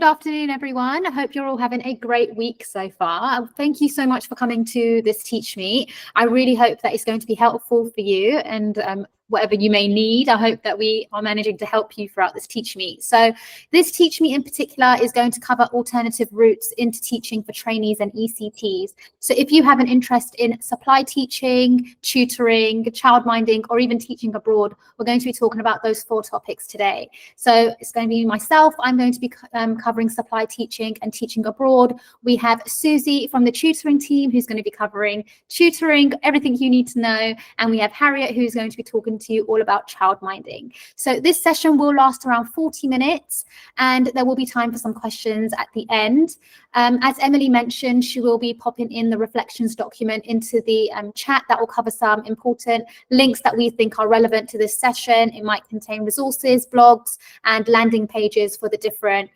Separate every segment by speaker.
Speaker 1: good afternoon, everyone. I hope you're all having a great week so far. Thank you so much for coming to this TeachMeet. I really hope that it's going to be helpful for you and whatever you may need. I hope that we are managing to help you throughout this TeachMeet. So this TeachMeet in particular is going to cover alternative routes into teaching for trainees and ECTs. So if you have an interest in supply teaching, tutoring, childminding, or even teaching abroad, we're going to be talking about those 4 topics today. So it's going to be myself. I'm going to be covering supply teaching and teaching abroad. We have Susie from the tutoring team who's going to be covering tutoring, everything you need to know. And we have Harriet who's going to be talking to you all about childminding. So this session will last around 40 minutes and there will be time for some questions at the end. As Emily mentioned, she will be popping in the reflections document into the chat that will cover some important links that we think are relevant to this session. It might contain resources, blogs, and landing pages for the different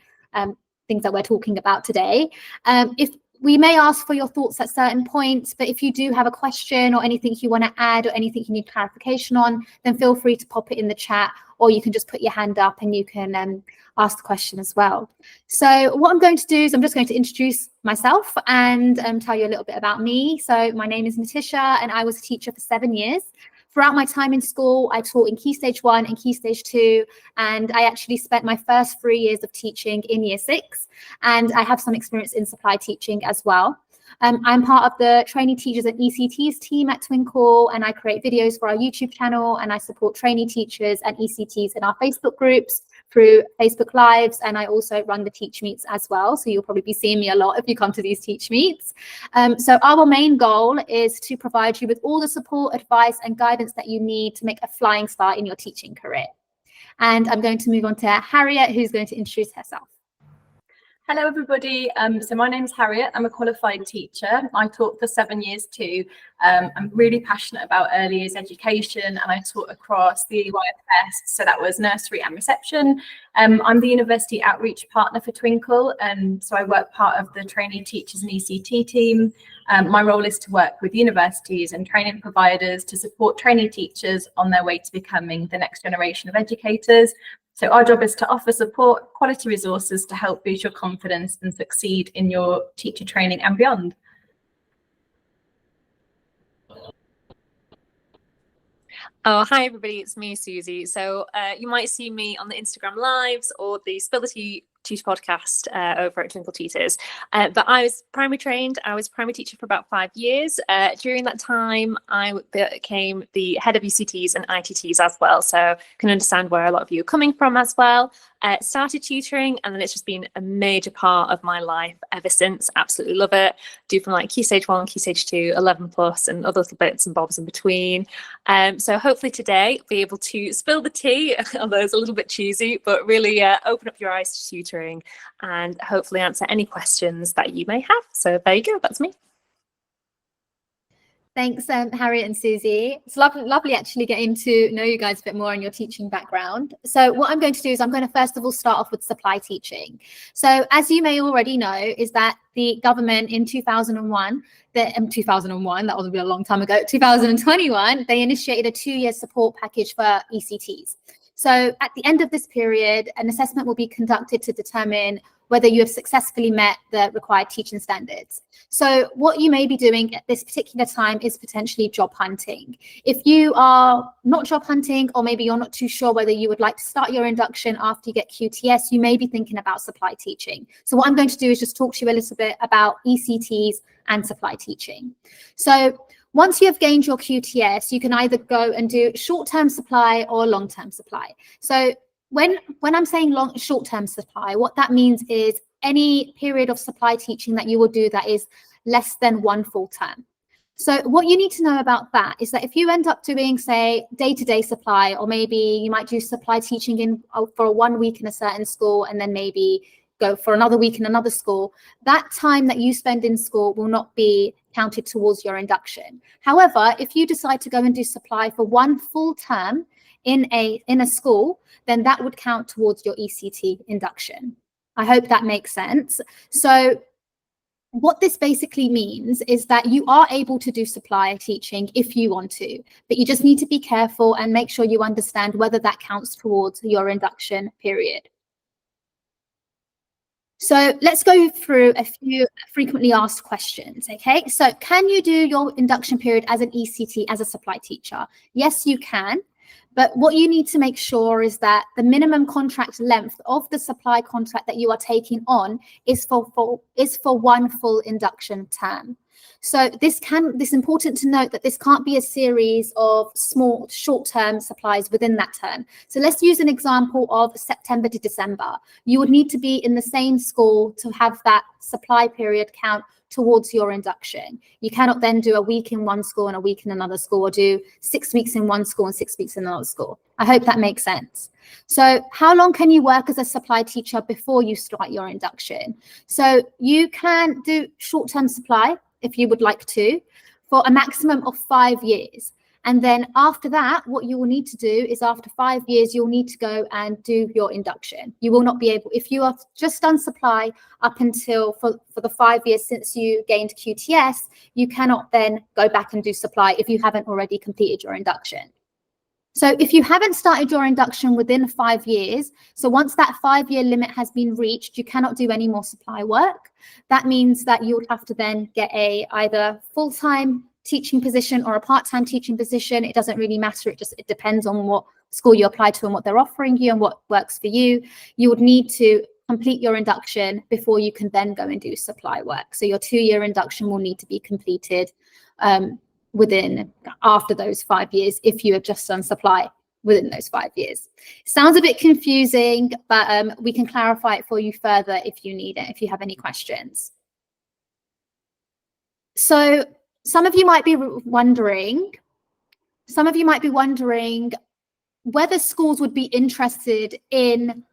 Speaker 1: things that we're talking about today. If we may ask for your thoughts at certain points, but if you do have a question or anything you want to add or anything you need clarification on, then feel free to pop it in the chat, or you can just put your hand up and you can ask the question as well. So what I'm going to do is I'm just going to introduce myself and tell you a little bit about me. So my name is Natisha and I was a teacher for 7 years. Throughout my time in school, I taught in Key Stage 1 and Key Stage 2, and I actually spent my first 3 years of teaching in Year 6, and I have some experience in supply teaching as well. I'm part of the trainee teachers and ECTs team at Twinkl, and I create videos for our YouTube channel, and I support trainee teachers and ECTs in our Facebook groups through Facebook Lives, and I also run the TeachMeets as well. So you'll probably be seeing me a lot if you come to these TeachMeets. So our main goal is to provide you with all the support, advice, and guidance that you need to make a flying start in your teaching career. And I'm going to move on to Harriet, who's going to introduce herself.
Speaker 2: Hello everybody, so my name's Harriet. I'm a qualified teacher. I taught for 7 years too. I'm really passionate about early years education and I taught across the EYFS, so that was nursery and reception. I'm the university outreach partner for Twinkl, so I work part of the trainee teachers and ECT team. My role is to work with universities and training providers to support trainee teachers on their way to becoming the next generation of educators. So our job is to offer support, quality resources to help boost your confidence and succeed in your teacher training and beyond.
Speaker 3: Oh, hi everybody, it's me, Susie. So you might see me on the Instagram lives or the Spill the Tea Tutor podcast over at Twinkl Tutors. But I was primary trained. I was a primary teacher for about 5 years. During that time, I became the head of ECTs and ITTs as well. So can understand where a lot of you are coming from as well. Started tutoring and then it's just been a major part of my life ever since. Absolutely love it. Do from like Key Stage 1, Key Stage 2, 11 plus and other little bits and bobs in between. So hopefully today I'll be able to spill the tea, although it's a little bit cheesy, but really open up your eyes to tutoring and hopefully answer any questions that you may have. So there you go, that's me.
Speaker 1: Thanks, Harriet and Susie. It's lovely actually getting to know you guys a bit more on your teaching background. So what I'm going to do is I'm going to first of all start off with supply teaching. So as you may already know, is that the government in 2001, that was a long time ago, 2021, they initiated a 2-year support package for ECTs. So at the end of this period, an assessment will be conducted to determine whether you have successfully met the required teaching standards. So what you may be doing at this particular time is potentially job hunting. If you are not job hunting, or maybe you're not too sure whether you would like to start your induction after you get QTS, you may be thinking about supply teaching. So what I'm going to do is just talk to you a little bit about ECTs and supply teaching. So once you have gained your QTS, you can either go and do short-term supply or long-term supply. So when I'm saying short-term supply, what that means is any period of supply teaching that you will do that is less than 1 full term. So what you need to know about that is that if you end up doing, say, day-to-day supply, or maybe you might do supply teaching for 1 week in a certain school and then maybe go for another week in another school, that time that you spend in school will not be counted towards your induction. However, if you decide to go and do supply for 1 full term in a school, then that would count towards your ECT induction. I hope that makes sense. So what this basically means is that you are able to do supply teaching if you want to, but you just need to be careful and make sure you understand whether that counts towards your induction period. So let's go through a few frequently asked questions, okay? So can you do your induction period as an ECT as a supply teacher? Yes, you can. But what you need to make sure is that the minimum contract length of the supply contract that you are taking on is for one full induction term. So it's important to note that this can't be a series of small short-term supplies within that term. So let's use an example of September to December. You would need to be in the same school to have that supply period count towards your induction. You cannot then do a week in one school and a week in another school, or do 6 weeks in one school and 6 weeks in another school. I hope that makes sense. So how long can you work as a supply teacher before you start your induction? So you can do short-term supply if you would like to, for a maximum of 5 years. And then after that, what you will need to do is after 5 years, you'll need to go and do your induction. You will not be able, if you are just done supply up until for the 5 years since you gained QTS, you cannot then go back and do supply if you haven't already completed your induction. So if you haven't started your induction within 5 years, so once that 5-year limit has been reached, you cannot do any more supply work. That means that you would have to then get either full-time teaching position or a part-time teaching position. It doesn't really matter. It depends on what school you apply to and what they're offering you and what works for you. You would need to complete your induction before you can then go and do supply work. So your 2-year induction will need to be completed after those 5 years if you have just done supply within those 5 years. Sounds a bit confusing, but we can clarify it for you further if you need it, if you have any questions. So some of you might be wondering whether schools would be interested in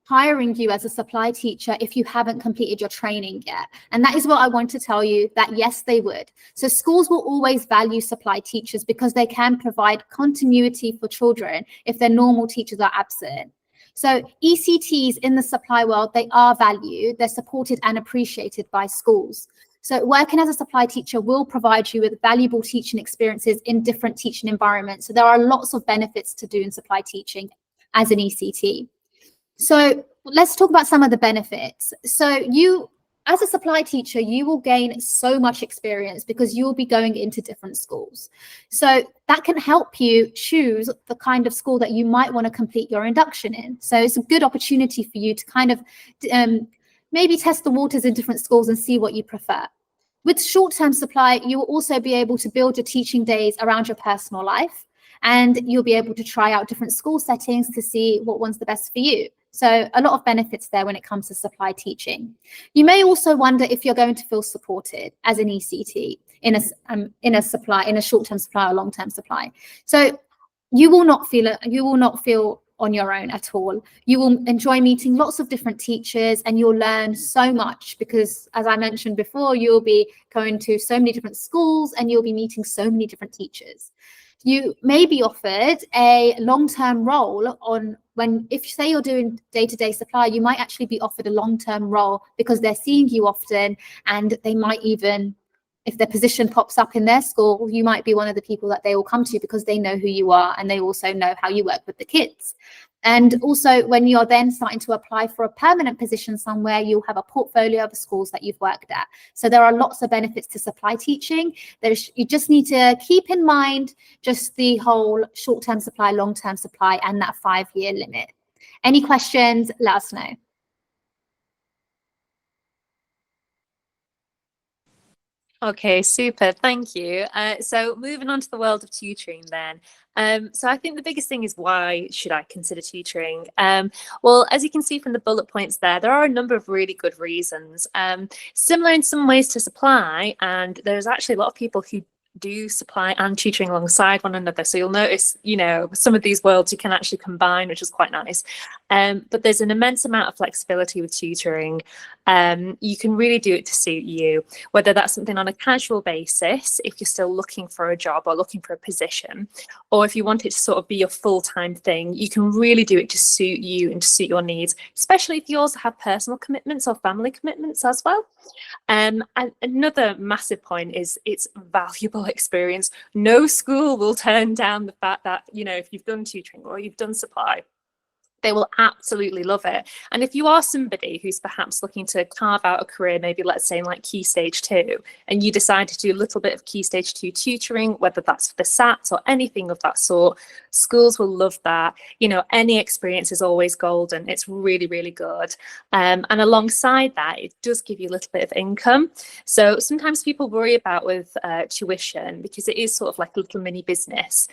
Speaker 1: hiring you as a supply teacher if you haven't completed your training yet. And that is what I want to tell you, that yes, they would. So schools will always value supply teachers because they can provide continuity for children if their normal teachers are absent. So ECTs in the supply world, they are valued, they're supported and appreciated by schools. So working as a supply teacher will provide you with valuable teaching experiences in different teaching environments. So there are lots of benefits to doing supply teaching as an ECT. So let's talk about some of the benefits. So you, as a supply teacher, you will gain so much experience because you will be going into different schools. So that can help you choose the kind of school that you might want to complete your induction in. So it's a good opportunity for you to kind of maybe test the waters in different schools and see what you prefer. With short-term supply, you will also be able to build your teaching days around your personal life, and you'll be able to try out different school settings to see what one's the best for you. So a lot of benefits there when it comes to supply teaching. You may also wonder if you're going to feel supported as an ECT in a short-term supply or long-term supply. So you will not feel on your own at all. You will enjoy meeting lots of different teachers and you'll learn so much because, as I mentioned before, you'll be going to so many different schools and you'll be meeting so many different teachers. You may be offered a long-term role if say you're doing day-to-day supply, you might actually be offered a long-term role because they're seeing you often, and they might even, if their position pops up in their school, you might be one of the people that they will come to because they know who you are and they also know how you work with the kids. And also when you're then starting to apply for a permanent position somewhere, you'll have a portfolio of the schools that you've worked at. So there are lots of benefits to supply teaching. You just need to keep in mind just the whole short-term supply, long-term supply, and that 5-year limit. Any questions, let us know.
Speaker 3: Okay, super, thank you. So moving on to the world of tutoring then. So I think the biggest thing is, why should I consider tutoring? Well, as you can see from the bullet points there are a number of really good reasons. Similar in some ways to supply, and there's actually a lot of people who do supply and tutoring alongside one another. So you'll notice, some of these worlds you can actually combine, which is quite nice. But there's an immense amount of flexibility with tutoring. You can really do it to suit you, whether that's something on a casual basis, if you're still looking for a job or looking for a position, or if you want it to sort of be your full-time thing, you can really do it to suit you and to suit your needs, especially if you also have personal commitments or family commitments as well. And another massive point is it's valuable experience. No school will turn down the fact that, if you've done tutoring or you've done supply, they will absolutely love it. And if you are somebody who's perhaps looking to carve out a career, maybe let's say in like Key Stage 2, and you decide to do a little bit of Key Stage 2 tutoring, whether that's for the SATs or anything of that sort, schools will love that. You know, any experience is always golden. It's really, really good. And alongside that, it does give you a little bit of income. So sometimes people worry about with tuition, because it is sort of like a little mini business.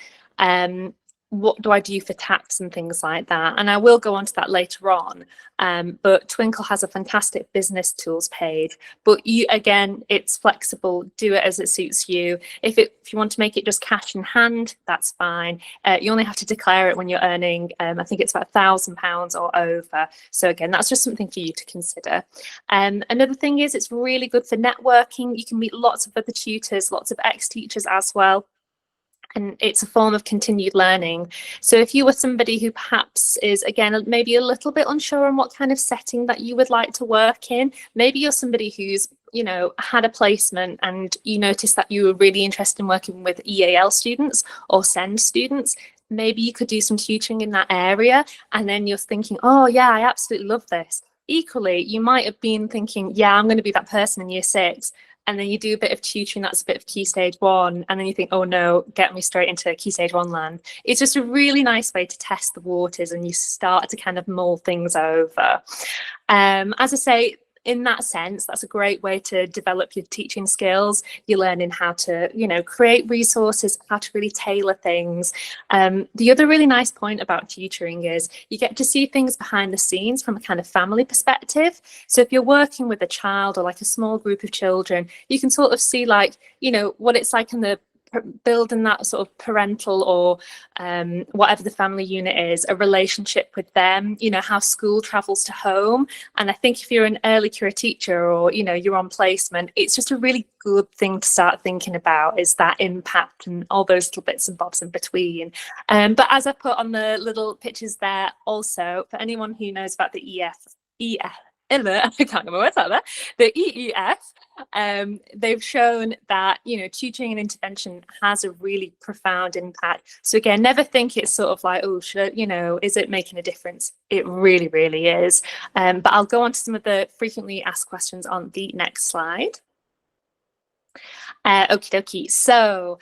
Speaker 3: What do I do for tax and things like that? And I will go on to that later on. But Twinkl has a fantastic business tools page. But you, again, it's flexible. Do it as it suits you. If you want to make it just cash in hand, that's fine. You only have to declare it when you're earning, I think it's about £1,000 or over. So again, that's just something for you to consider. Another thing is it's really good for networking. You can meet lots of other tutors, lots of ex-teachers as well. And it's a form of continued learning. So if you were somebody who perhaps is, again, maybe a little bit unsure on what kind of setting that you would like to work in, maybe you're somebody who's, you know, had a placement and you noticed that you were really interested in working with EAL students or SEND students, maybe you could do some tutoring in that area. And then you're thinking, oh yeah, I absolutely love this. Equally, you might have been thinking, yeah, I'm going to be that person in year 6. And then you do a bit of tutoring, that's a bit of Key Stage 1, and then you think, oh no, get me straight into Key Stage 1 land. It's just a really nice way to test the waters, and you start to kind of mull things over. As I say, in that sense, that's a great way to develop your teaching skills. You're learning how to, you know, create resources, how to really tailor things. The other really nice point about tutoring is you get to see things behind the scenes from a kind of family perspective. So if you're working with a child or like a small group of children, you can sort of see, like, you know, what it's like in the building that sort of parental or whatever the family unit is, a relationship with them, you know, how school travels to home. And I think if you're an early career teacher or, you know, you're on placement, it's just a really good thing to start thinking about, is that impact and all those little bits and bobs in between. But as I put on the little pictures there, also for anyone who knows about the I can't get my words out there, the EEF, they've shown that, you know, tutoring and intervention has a really profound impact. So again, never think it's sort of like, oh, should I, you know, is it making a difference? It really, really is. But I'll go on to some of the frequently asked questions on the next slide. Okie dokie. So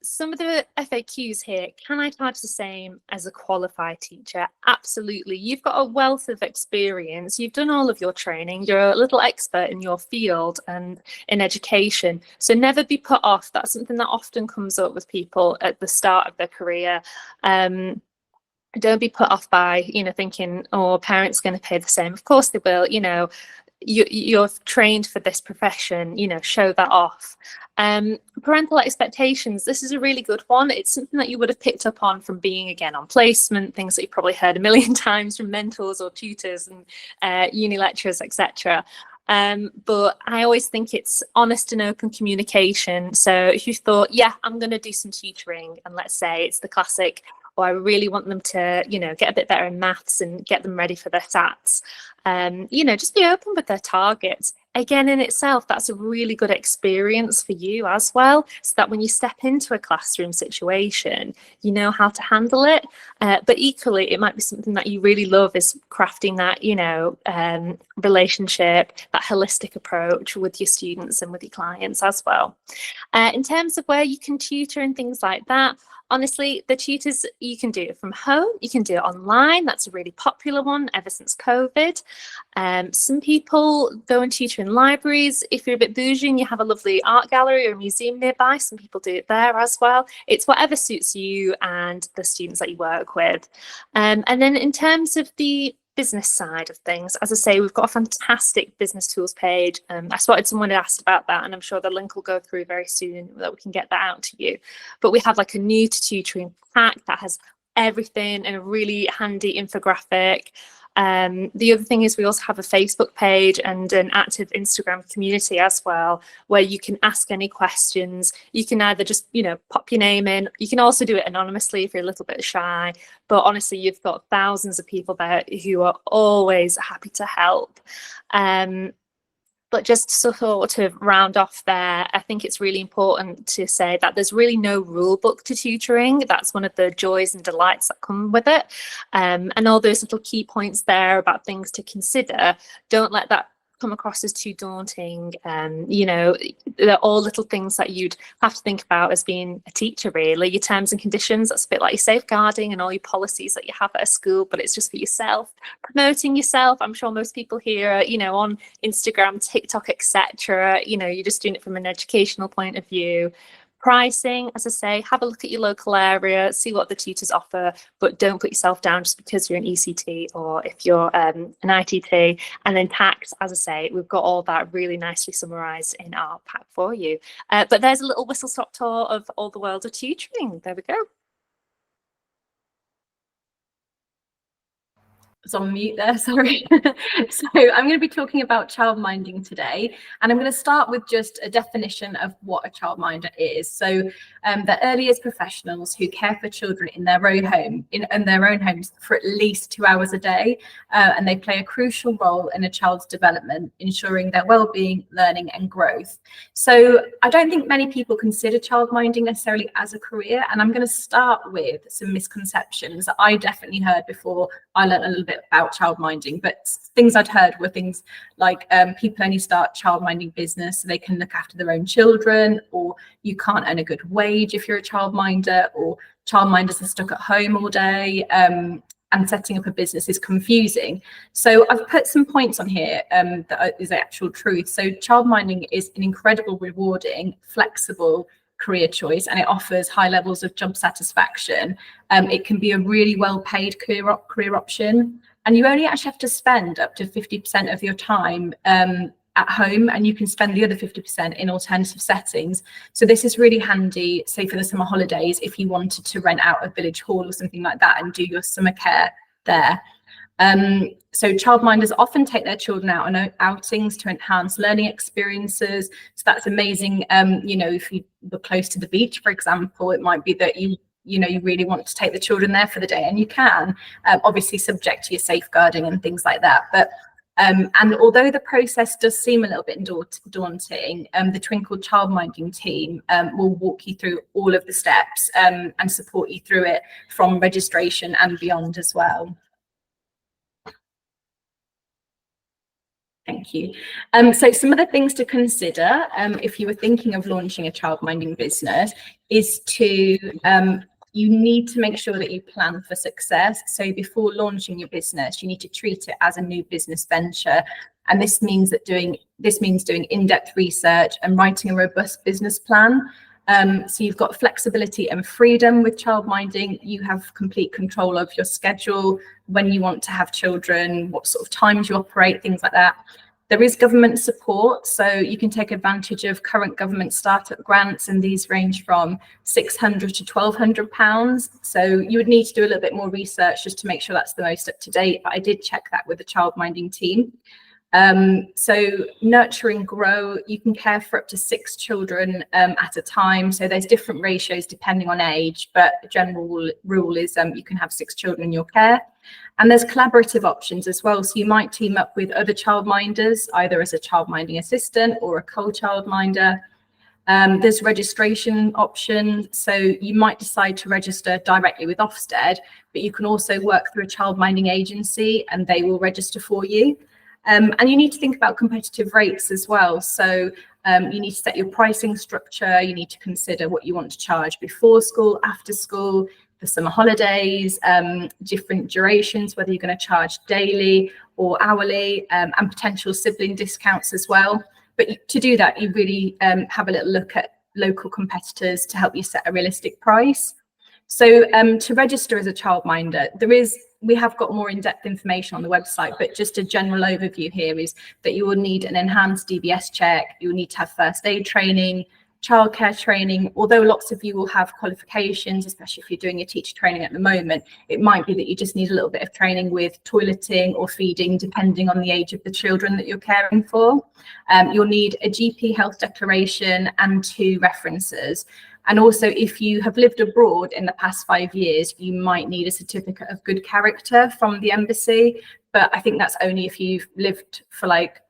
Speaker 3: some of the FAQs here, can I charge the same as a qualified teacher? Absolutely. You've got a wealth of experience. You've done all of your training. You're a little expert in your field and in education. So never be put off. That's something that often comes up with people at the start of their career. Don't be put off by, you know, thinking, oh, parents going to pay the same. Of course they will. You know, you're trained for this profession, you know, show that off. Parental expectations, this is a really good one. It's something that you would have picked up on from being, again, on placement, things that you've probably heard a million times from mentors or tutors and uni lecturers, etc. But I always think it's honest and open communication. So if you thought, yeah, I'm going to do some tutoring, and let's say it's the classic, or I really want them to, you know, get a bit better in maths and get them ready for their SATs. You know, just be open with their targets. Again, in itself, that's a really good experience for you as well, so that when you step into a classroom situation, you know how to handle it. But equally, it might be something that you really love, is crafting that, you know, relationship, that holistic approach with your students and with your clients as well. In terms of where you can tutor and things like that, honestly, the tutors, you can do it from home, you can do it online. That's a really popular one ever since COVID. Some people go and tutor in libraries. If you're a bit bougie and you have a lovely art gallery or a museum nearby, some people do it there as well. It's whatever suits you and the students that you work with. And then in terms of the business side of things, as I say, we've got a fantastic business tools page. I spotted someone had asked about that, and I'm sure the link will go through very soon that we can get that out to you. But we have like a new to tutoring pack that has everything in a really handy infographic. The other thing is we also have a Facebook page and an active Instagram community as well, where you can ask any questions. You can either just, you know, pop your name in. You can also do it anonymously if you're a little bit shy. But honestly, you've got thousands of people there who are always happy to help. But just to sort of round off there, I think it's really important to say that there's really no rule book to tutoring. That's one of the joys and delights that come with it. And all those little key points there about things to consider, don't let that come across as too daunting. You know, they're all little things that you'd have to think about as being a teacher, really. Your terms and conditions, that's a bit like your safeguarding and all your policies that you have at a school, but it's just for yourself. Promoting yourself, I'm sure most people here, you know, on Instagram, TikTok, etc., you know, you're just doing it from an educational point of view. Pricing, as I say, have a look at your local area, see what the tutors offer, but don't put yourself down just because you're an ECT or if you're an ITT. And then tax, as I say, we've got all that really nicely summarised in our pack for you. But there's a little whistle-stop tour of all the world of tutoring. There we go.
Speaker 2: Was on mute there, sorry. So I'm going to be talking about childminding today, and I'm going to start with just a definition of what a childminder is. So the earliest professionals who care for children in their own home, in their own homes for at least 2 hours a day, and they play a crucial role in a child's development, ensuring their well-being, learning and growth. So I don't think many people consider childminding necessarily as a career, and I'm going to start with some misconceptions that I definitely heard before I learned a little bit about childminding. But things I'd heard were things like people only start childminding business so they can look after their own children, or you can't earn a good wage if you're a childminder, or childminders are stuck at home all day, and setting up a business is confusing. So I've put some points on here that is the actual truth. So childminding is an incredible, rewarding, flexible career choice, and it offers high levels of job satisfaction. It can be a really well-paid career option, and you only actually have to spend up to 50% of your time at home, and you can spend the other 50% in alternative settings. So this is really handy, say for the summer holidays, if you wanted to rent out a village hall or something like that and do your summer care there. So childminders often take their children out on outings to enhance learning experiences. So that's amazing. You know, if you were close to the beach, for example, it might be that you really want to take the children there for the day, and you can, obviously subject to your safeguarding and things like that. But and although the process does seem a little bit daunting, the Twinkl childminding team will walk you through all of the steps and support you through it from registration and beyond as well. Thank you. So some of the things to consider if you were thinking of launching a childminding business is to you need to make sure that you plan for success. So before launching your business, you need to treat it as a new business venture. And this means doing in-depth research and writing a robust business plan. So you've got flexibility and freedom with childminding. You have complete control of your schedule, when you want to have children, what sort of times you operate, things like that. There is government support, so you can take advantage of current government startup grants, and these range from £600 to £1,200. So you would need to do a little bit more research just to make sure that's the most up to date, but I did check that with the childminding team. So nurture and grow, you can care for up to 6 children at a time. So there's different ratios depending on age, but the general rule is you can have 6 children in your care. And there's collaborative options as well. So you might team up with other childminders, either as a childminding assistant or a co-childminder. There's registration option. So you might decide to register directly with Ofsted, but you can also work through a childminding agency and they will register for you. And you need to think about competitive rates as well. So you need to set your pricing structure. You need to consider what you want to charge before school, after school, the summer holidays, different durations, whether you're going to charge daily or hourly, and potential sibling discounts as well. But to do that, you really have a little look at local competitors to help you set a realistic price. So to register as a childminder, we have got more in-depth information on the website, but just a general overview here is that you will need an enhanced DBS check, you will need to have first aid training, childcare training. Although lots of you will have qualifications, especially if you're doing your teacher training at the moment, it might be that you just need a little bit of training with toileting or feeding, depending on the age of the children that you're caring for. You'll need a GP health declaration and 2 references. And also, if you have lived abroad in the past 5 years, you might need a certificate of good character from the embassy. But I think that's only if you've lived for like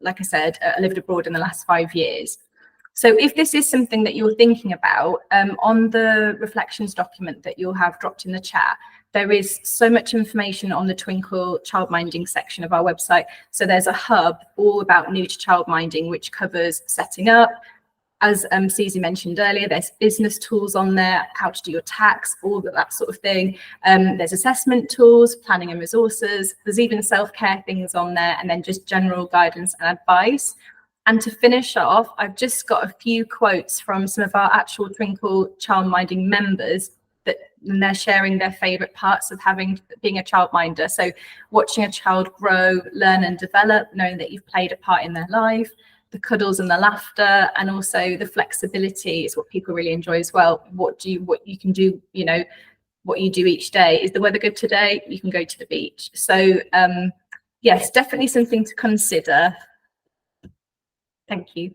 Speaker 2: like I said, lived abroad in the last 5 years. So if this is something that you're thinking about, on the reflections document that you'll have dropped in the chat, there is so much information on the Twinkl childminding section of our website. So there's a hub all about new to childminding, which covers setting up. As Susie mentioned earlier, there's business tools on there, how to do your tax, all of that sort of thing. There's assessment tools, planning and resources. There's even self-care things on there, and then just general guidance and advice. And to finish off, I've just got a few quotes from some of our actual Twinkl childminding members, and they're sharing their favourite parts of being a childminder. So watching a child grow, learn and develop, knowing that you've played a part in their life, the cuddles and the laughter, and also the flexibility is what people really enjoy as well. What you can do, you know, what you do each day. Is the weather good today? You can go to the beach. So yes, definitely something to consider. Thank you.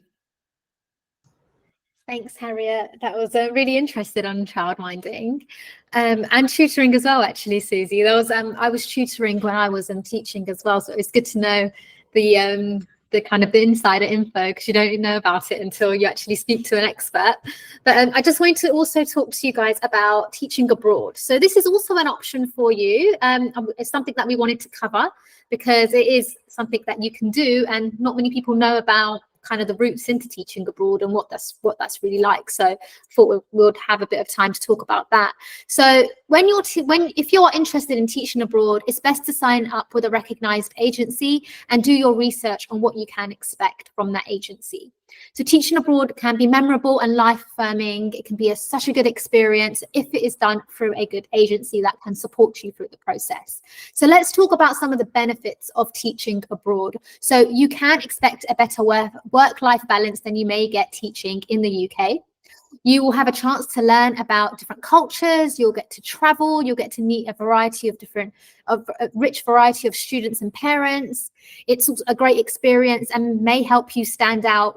Speaker 1: Thanks, Harriet. That was really interested on childminding and tutoring as well, actually, Susie. There was I was tutoring when I was teaching as well, so it was good to know the kind of the insider info, because you don't know about it until you actually speak to an expert. But I just wanted to also talk to you guys about teaching abroad. So this is also an option for you. It's something that we wanted to cover because it is something that you can do, and not many people know about kind of the routes into teaching abroad and what that's really like. So I thought we'll have a bit of time to talk about that. So if you're interested in teaching abroad, it's best to sign up with a recognized agency and do your research on what you can expect from that agency. So teaching abroad can be memorable and life-affirming. It can be such a good experience if it is done through a good agency that can support you through the process. So let's talk about some of the benefits of teaching abroad. So you can expect a better work-life balance than you may get teaching in the UK. You will have a chance to learn about different cultures. You'll get to travel. You'll get to meet a rich variety of students and parents. It's a great experience and may help you stand out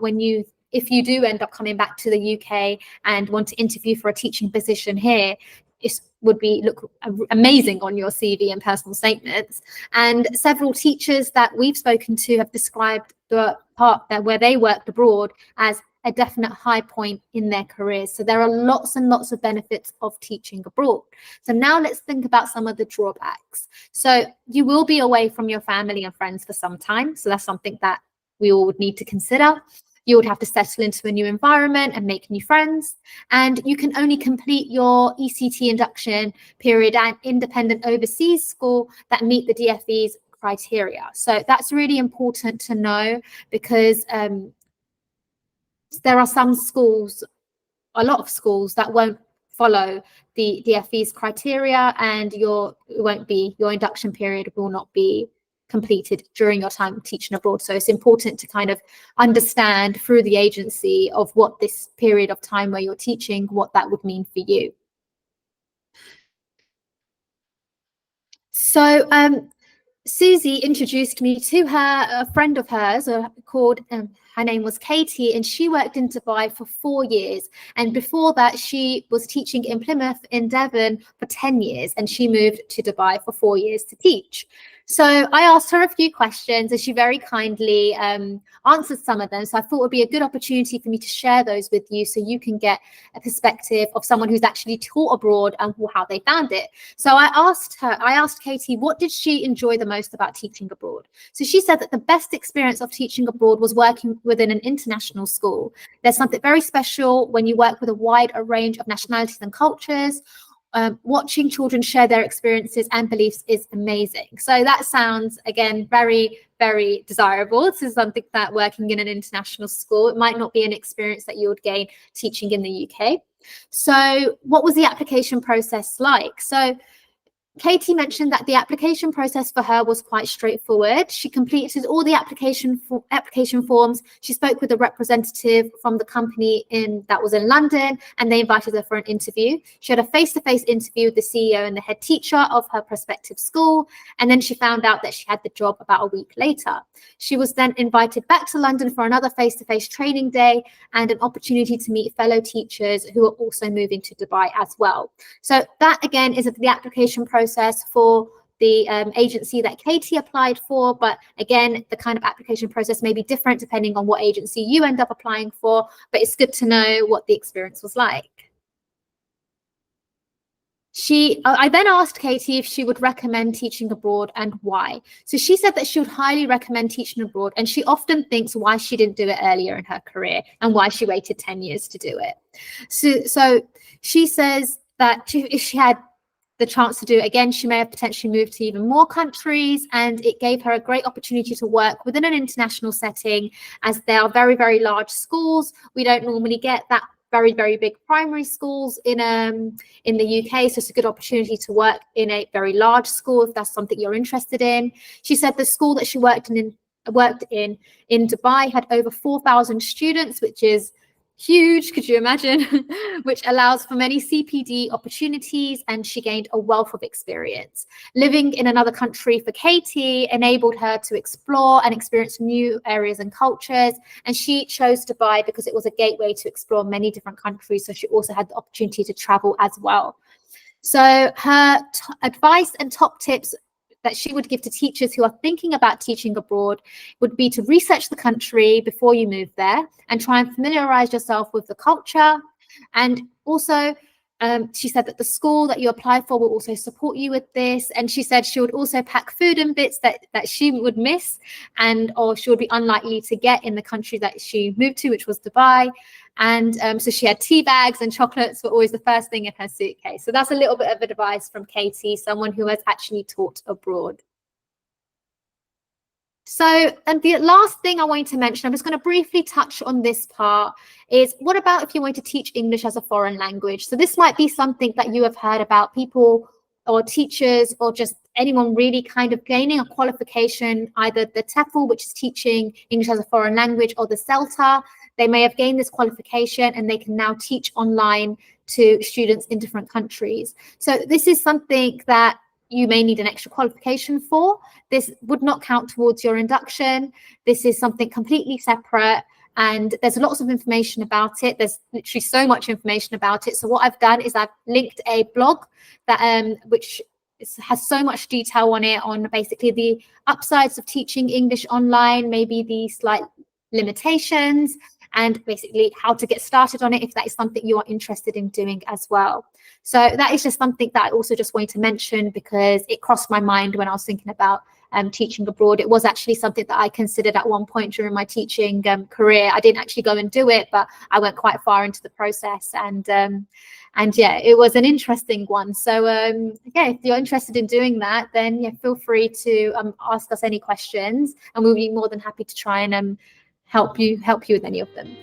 Speaker 1: if you do end up coming back to the UK and want to interview for a teaching position here. It would look amazing on your CV and personal statements. And several teachers that we've spoken to have described the part where they worked abroad as a definite high point in their careers. So there are lots and lots of benefits of teaching abroad. So now let's think about some of the drawbacks. So you will be away from your family and friends for some time. So that's something that we all would need to consider. You would have to settle into a new environment and make new friends. And you can only complete your ECT induction period at independent overseas school that meet the DfE's criteria. So that's really important to know, because there are some schools, a lot of schools, that won't follow the DfE's criteria, and your induction period will not be completed during your time teaching abroad. So it's important to kind of understand through the agency of what this period of time where you're teaching, what that would mean for you. So Susie introduced me to a friend of hers called, her name was Katie, and she worked in Dubai for 4 years. And before that, she was teaching in Plymouth in Devon for 10 years, and she moved to Dubai for 4 years to teach. So I asked her a few questions, and she very kindly answered some of them. So I thought it would be a good opportunity for me to share those with you, so you can get a perspective of someone who's actually taught abroad and how they found it. So I asked Katie, what did she enjoy the most about teaching abroad? So she said that the best experience of teaching abroad was working within an international school. There's something very special when you work with a wide range of nationalities and cultures. Watching children share their experiences and beliefs is amazing. So that sounds, again, very, very desirable. This is something that working in an international school, it might not be an experience that you would gain teaching in the UK. So what was the application process like? So Katie mentioned that the application process for her was quite straightforward. She completed all the application forms. She spoke with a representative from the company that was in London, and they invited her for an interview. She had a face-to-face interview with the CEO and the head teacher of her prospective school, and then she found out that she had the job about a week later. She was then invited back to London for another face-to-face training day and an opportunity to meet fellow teachers who are also moving to Dubai as well. So that, again, is the application process for the agency that Katie applied for, but again, the kind of application process may be different depending on what agency you end up applying for, but it's good to know what the experience was like. I then asked Katie if she would recommend teaching abroad and why. So she said that she would highly recommend teaching abroad, and she often thinks why she didn't do it earlier in her career and why she waited 10 years to do it. So she says that if she had the chance to do it again, she may have potentially moved to even more countries, and it gave her a great opportunity to work within an international setting, as they are very, very large schools. We don't normally get that very, very big primary schools in the UK, so it's a good opportunity to work in a very large school if that's something you're interested in. She said the school that she worked in Dubai had over 4,000 students, which is huge, could you imagine? Which allows for many CPD opportunities, and she gained a wealth of experience. Living in another country for Katie enabled her to explore and experience new areas and cultures, and she chose Dubai because it was a gateway to explore many different countries, so she also had the opportunity to travel as well. So her advice and top tips that she would give to teachers who are thinking about teaching abroad would be to research the country before you move there and try and familiarize yourself with the culture. And also, she said that the school that you apply for will also support you with this. And she said she would also pack food and bits that she would miss or she would be unlikely to get in the country that she moved to, which was Dubai. And so she had tea bags and chocolates were always the first thing in her suitcase. So that's a little bit of advice from Katie, someone who has actually taught abroad. So, and the last thing I wanted to mention, I'm just going to briefly touch on this part, is what about if you want to teach English as a foreign language? So this might be something that you have heard about people or teachers or just anyone really kind of gaining a qualification, either the TEFL, which is teaching English as a foreign language, or the CELTA. They may have gained this qualification and they can now teach online to students in different countries. So this is something that you may need an extra qualification for. This would not count towards your induction. This is something completely separate, and there's lots of information about it. There's literally so much information about it. So what I've done is I've linked a blog that which has so much detail on it, on basically the upsides of teaching English online, maybe the slight limitations, and basically how to get started on it if that is something you are interested in doing as well. So that is just something that I also just wanted to mention because it crossed my mind when I was thinking about teaching abroad. It was actually something that I considered at one point during my teaching career. I didn't actually go and do it, but I went quite far into the process, and yeah, it was an interesting one. So yeah, if you're interested in doing that, then yeah, feel free to ask us any questions, and we'll be more than happy to try and help you with any of them.